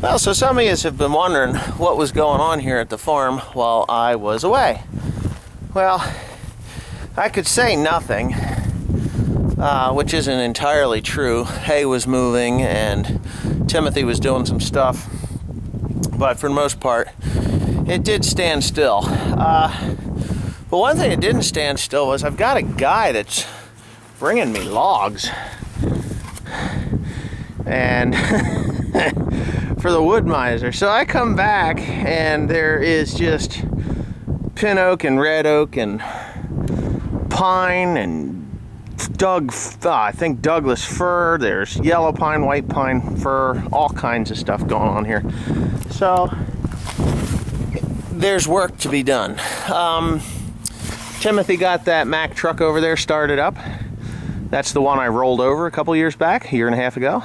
Well, so some of you have been wondering what was going on here at the farm while I was away. Well, I could say nothing, which isn't entirely true. Hay was moving and Timothy was doing some stuff, but for the most part, it did stand still. But one thing that didn't stand still was I've got a guy that's bringing me logs. And for the wood miser. So I come back and there is just pin oak and red oak and pine and I think Douglas fir. There's yellow pine, white pine, fir, all kinds of stuff going on here. So there's work to be done. Timothy got that Mack truck over there started up. That's the one I rolled over a couple years back, a year and a half ago.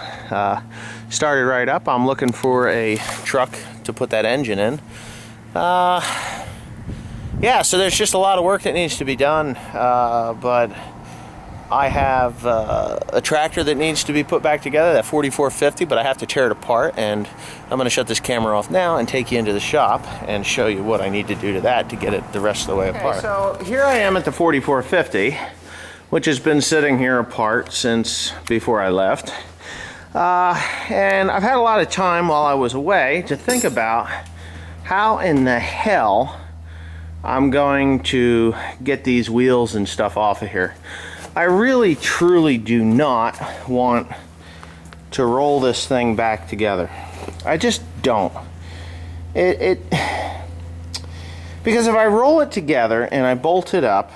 Started right up. I'm looking for a truck to put that engine in. Yeah, so there's just a lot of work that needs to be done, but I have a tractor that needs to be put back together, that 4450, but I have to tear it apart, and I'm going to shut this camera off now and take you into the shop and show you what I need to do to that to get it the rest of the way apart. So here I am at the 4450, which has been sitting here apart since before I left. And I've had a lot of time while I was away to think about how in the hell I'm going to get these wheels and stuff off of here. I really truly do not want to roll this thing back together. I just don't. Because if I roll it together and I bolt it up,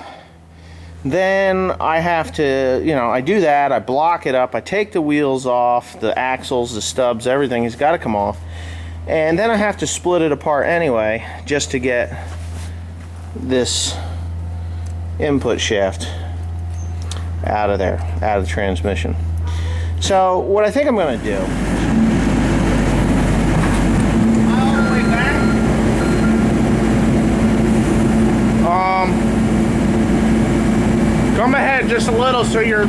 then I have to, I do that, I block it up, I take the wheels off, the axles, the stubs, everything has got to come off. And then I have to split it apart anyway, just to get this input shaft out of there, out of the transmission. So what I think I'm going to do, all the way back, come ahead just a little so you're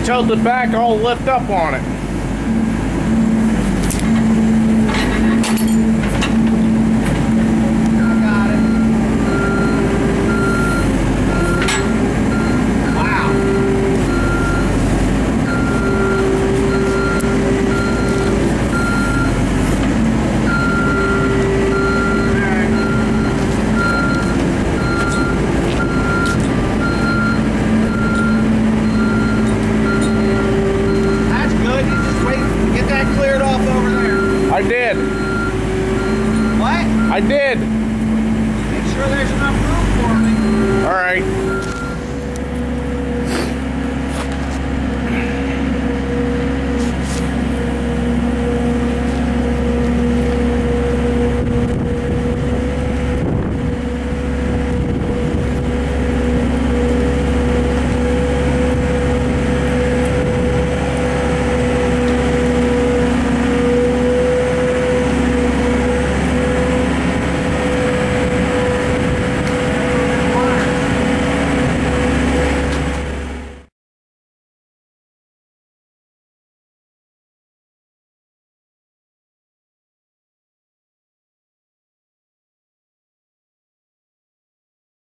tilt it back, I'll lift up on it. I got it. Wow. I did. What? I did. Make sure there's enough room for me. All right.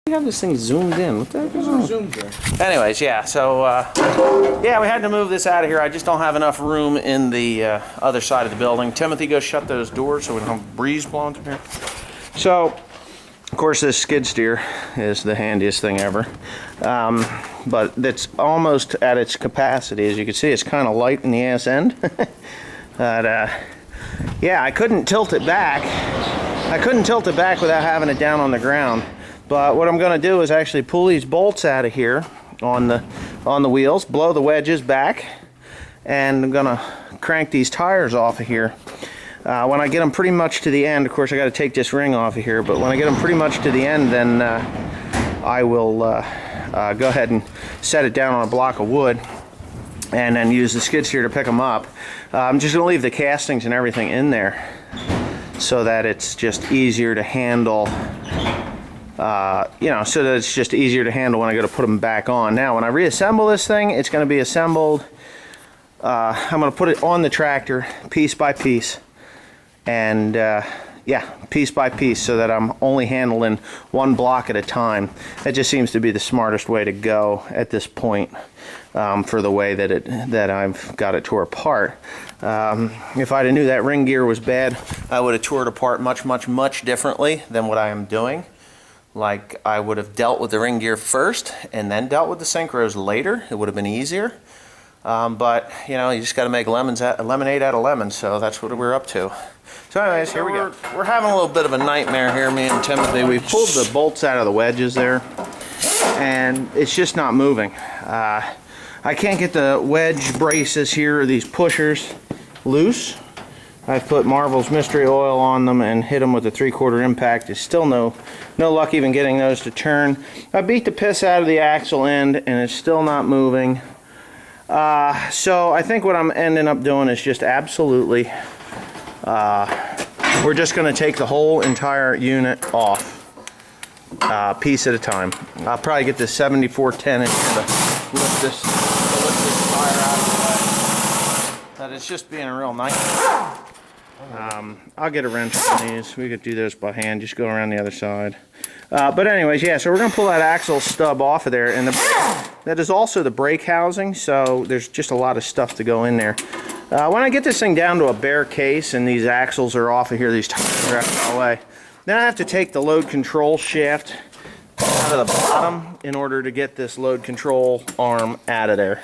You have this thing zoomed in. What the heck is it? Zoomed in. Anyways, yeah, so yeah, we had to move this out of here. I just don't have enough room in the other side of the building. Timothy, go shut those doors so we don't have a breeze blowing through here. So, of course, this skid steer is the handiest thing ever. But it's almost at its capacity. As you can see, it's kind of light in the ass end. But yeah, I couldn't tilt it back. I couldn't tilt it back without having it down on the ground. But what I'm going to do is actually pull these bolts out of here on the wheels, blow the wedges back, and I'm going to crank these tires off of here. When I get them pretty much to the end, of course I got to take this ring off of here, but when I get them pretty much to the end, then I will go ahead and set it down on a block of wood and then use the skid steer to pick them up. I'm just going to leave the castings and everything in there so that it's just easier to handle. You know, so that it's just easier to handle when I go to put them back on. Now, when I reassemble this thing, it's going to be assembled. I'm going to put it on the tractor piece by piece, and yeah, piece by piece, so that I'm only handling one block at a time. That just seems to be the smartest way to go at this point, for the way that I've got it tore apart. If I'd have knew that ring gear was bad, I would have tore it apart much differently than what I am doing. Like, I would have dealt with the ring gear first and then dealt with the synchros later. It would have been easier. But, you know, you just got to make lemonade out of lemons, so that's what we're up to. So anyways, here we go. We're having a little bit of a nightmare here, me and Timothy. We pulled the bolts out of the wedges there, and it's just not moving. I can't get the wedge braces here, or these pushers, loose. I've put Marvel's Mystery Oil on them and hit them with a 3/4 impact. There's still no luck even getting those to turn. I beat the piss out of the axle end, and it's still not moving. So I think what I'm ending up doing is just absolutely, we're just going to take the whole entire unit off, piece at a time. I'll probably get this 7410 in here to lift this tire out of the way. But it's just being a real nightmare. I'll get a wrench on these. We could do those by hand, just go around the other side. But anyways, yeah, so we're going to pull that axle stub off of there, and that is also the brake housing, so there's just a lot of stuff to go in there. When I get this thing down to a bare case and these axles are off of here, these tires are out of the way, then I have to take the load control shaft out of the bottom in order to get this load control arm out of there.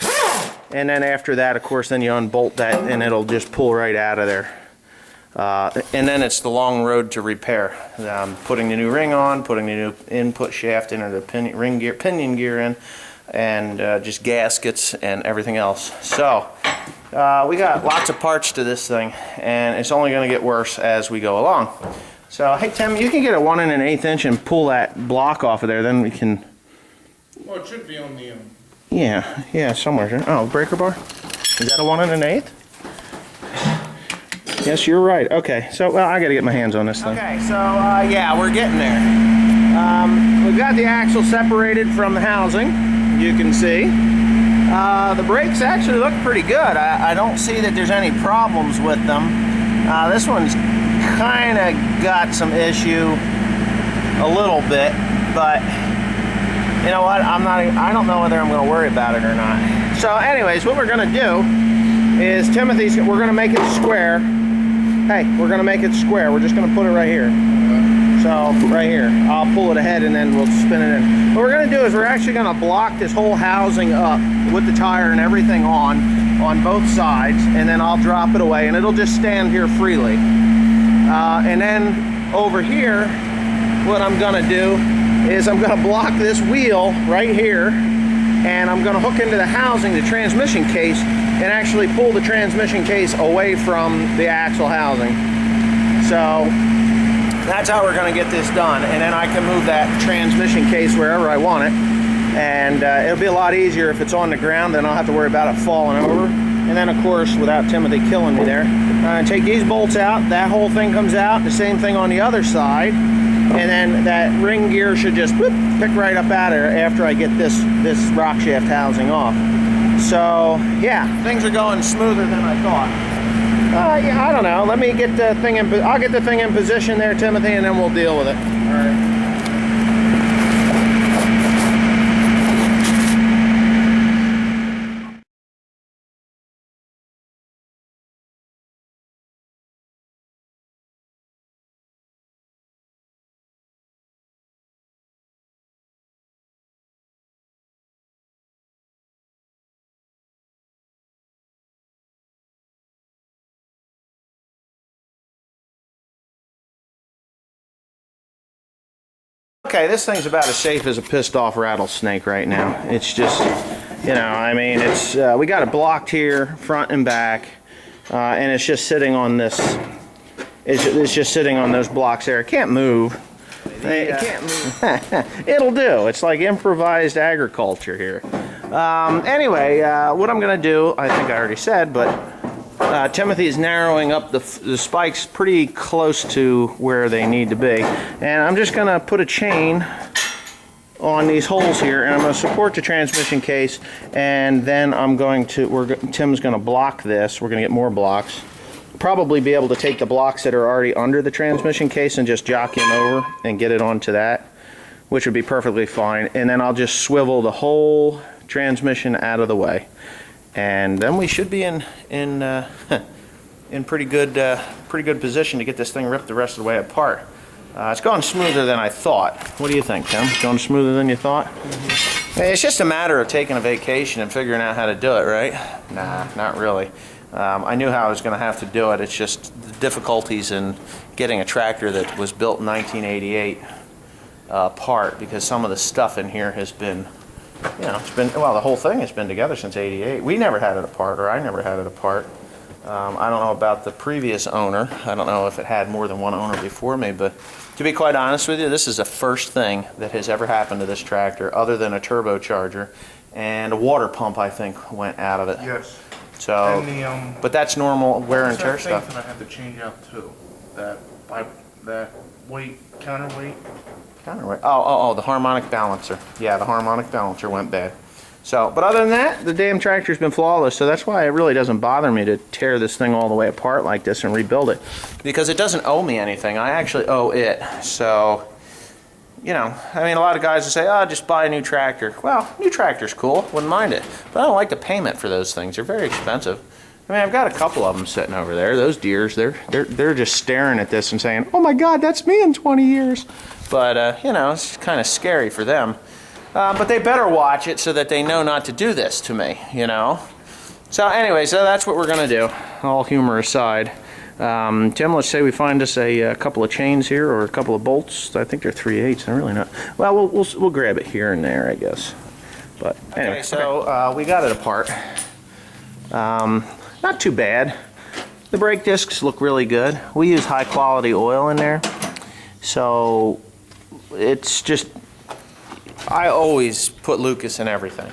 And then after that, of course, then you unbolt that and it'll just pull right out of there. And then it's the long road to repair. Putting the new ring on, putting the new input shaft in, or the pinion gear in, and just gaskets and everything else. So we got lots of parts to this thing, and it's only going to get worse as we go along. So hey Tim, you can get a 1 1/8 inch and pull that block off of there. Then we can. Well, it should be on the. Yeah, somewhere. Oh, breaker bar. Is that a 1 1/8? Yes, you're right. Okay, so well, I got to get my hands on this thing. Okay, so yeah, we're getting there. We've got the axle separated from the housing. You can see the brakes actually look pretty good. I don't see that there's any problems with them. This one's kind of got some issue a little bit, but you know what? I don't know whether I'm going to worry about it or not. So, anyways, what we're going to do is we're going to make it square. Hey, we're going to make it square. We're just going to put it right here. So, right here. I'll pull it ahead and then we'll spin it in. What we're going to do is we're actually going to block this whole housing up with the tire and everything on both sides, and then I'll drop it away and it'll just stand here freely. And then over here, what I'm going to do is I'm going to block this wheel right here, and I'm going to hook into the housing, the transmission case, and actually pull the transmission case away from the axle housing. So that's how we're going to get this done, and then I can move that transmission case wherever I want it, and it'll be a lot easier if it's on the ground. Then I'll have to worry about it falling over. And then, of course, without Timothy killing me there, take these bolts out, that whole thing comes out, the same thing on the other side, and then that ring gear should just whoop, pick right up out of there after I get this rock shaft housing off. So yeah, things are going smoother than I thought. Yeah, I don't know. Let me get the thing in. I'll get the thing in position there, Timothy, and then we'll deal with it. All right. Okay, this thing's about as safe as a pissed off rattlesnake right now. It's just, you know, I mean, it's we got it blocked here, front and back, and it's just sitting on this. It's just sitting on those blocks there. It can't move. It can't move. It'll do. It's like improvised agriculture here. Anyway, what I'm going to do, I think I already said, but Timothy is narrowing up the spikes pretty close to where they need to be. And I'm just going to put a chain on these holes here, and I'm going to support the transmission case, and then I'm going to, Tim's going to block this. We're going to get more blocks. Probably be able to take the blocks that are already under the transmission case and just jockey them over and get it onto that, which would be perfectly fine. And then I'll just swivel the whole transmission out of the way, and then we should be in pretty good position to get this thing ripped the rest of the way apart. It's gone smoother than I thought. What do you think, Tim? Going smoother than you thought? Mm-hmm. It's just a matter of taking a vacation and figuring out how to do it, right? Nah, not really. I knew how I was going to have to do it. It's just the difficulties in getting a tractor that was built in 1988 apart, because some of the stuff in here has been, you know, well, the whole thing has been together since '88. We never had it apart, or I never had it apart. I don't know about the previous owner. I don't know if it had more than one owner before me, but to be quite honest with you, this is the first thing that has ever happened to this tractor other than a turbocharger, and a water pump, I think, went out of it. Yes. So, And the, but that's normal wear and tear stuff. That I had to change out too. That weight, counterweight. Counterweight. Oh, the harmonic balancer. Yeah, the harmonic balancer went bad. So, but other than that, the damn tractor's been flawless, so that's why it really doesn't bother me to tear this thing all the way apart like this and rebuild it. Because it doesn't owe me anything. I actually owe it. So, you know, I mean, a lot of guys will say, oh, just buy a new tractor. Well, new tractor's cool, wouldn't mind it. But I don't like the payment for those things. They're very expensive. I mean, I've got a couple of them sitting over there. Those deers, they're just staring at this and saying, oh my God, that's me in 20 years. But, you know, it's kind of scary for them. But they better watch it so that they know not to do this to me, you know. So anyway, so that's what we're going to do, all humor aside. Tim, let's say we find us a couple of chains here, or a couple of bolts. I think they're 3/8. They're really not. Well, we'll grab it here and there, I guess. But anyway, okay, so we got it apart. Not too bad. The brake discs look really good. We use high quality oil in there, so it's just, I always put Lucas in everything.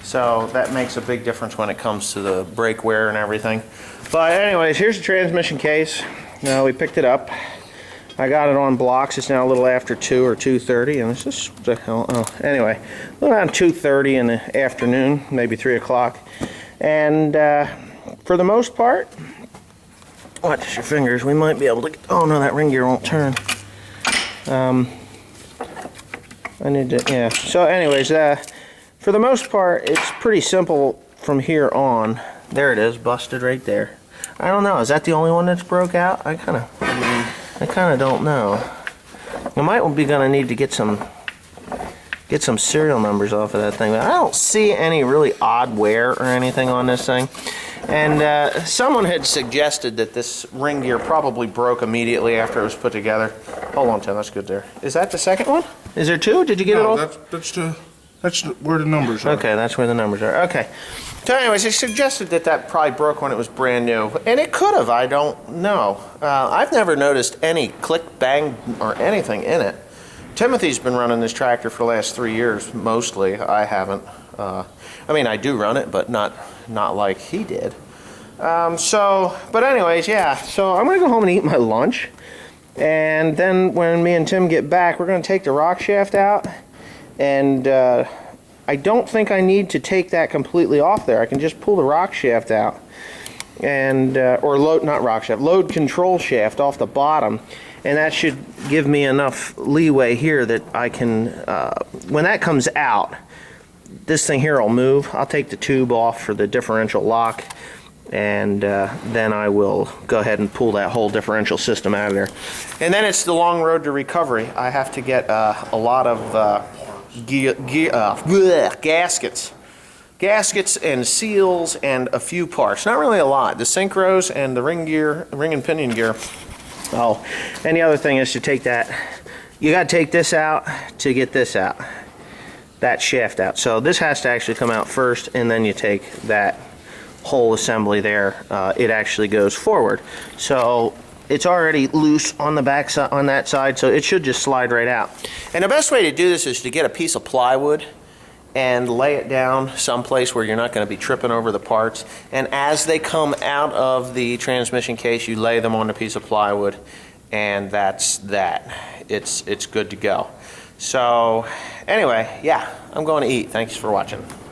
So that makes a big difference when it comes to the brake wear and everything. But anyways, here's the transmission case. Now we picked it up. I got it on blocks. It's now a little after 2 or 2:30, and it's just, what the hell? Oh, anyway, around 2:30 in the afternoon, maybe 3 o'clock. And for the most part, watch your fingers. We might be able to. Oh no, that ring gear won't turn. I need to. Yeah. So anyways, for the most part, it's pretty simple from here on. There it is, busted right there. I don't know. Is that the only one that's broke out? I kind of don't know. I might be gonna need to get some serial numbers off of that thing. But I don't see any really odd wear or anything on this thing. And someone had suggested that this ring gear probably broke immediately after it was put together. Hold on, Tim. That's good there. Is that the second one? Is there two? Did you get it all? That's where the numbers are. Okay, that's where the numbers are. Okay. So anyways, they suggested that probably broke when it was brand new. And it could have. I don't know. I've never noticed any click, bang, or anything in it. Timothy's been running this tractor for the last 3 years, mostly. I haven't. I mean, I do run it, but not like he did. But anyways, yeah. So I'm going to go home and eat my lunch. And then when me and Tim get back, we're going to take the rock shaft out. And I don't think I need to take that completely off there. I can just pull the rock shaft out. And, or load control shaft off the bottom. And that should give me enough leeway here that I can, when that comes out, this thing here will move. I'll take the tube off for the differential lock, and then I will go ahead and pull that whole differential system out of there. And then it's the long road to recovery. I have to get a lot of gaskets and seals and a few parts. Not really a lot. The synchros and the ring and pinion gear. Oh, and the other thing is to take that, you got to take this out to get this out, that shaft out. So this has to actually come out first, and then you take that whole assembly there. It actually goes forward. So it's already loose on the back side, on that side, so it should just slide right out. And the best way to do this is to get a piece of plywood and lay it down someplace where you're not going to be tripping over the parts. And as they come out of the transmission case, you lay them on a piece of plywood, and that's that. It's good to go. So anyway, yeah, I'm going to eat. Thanks for watching.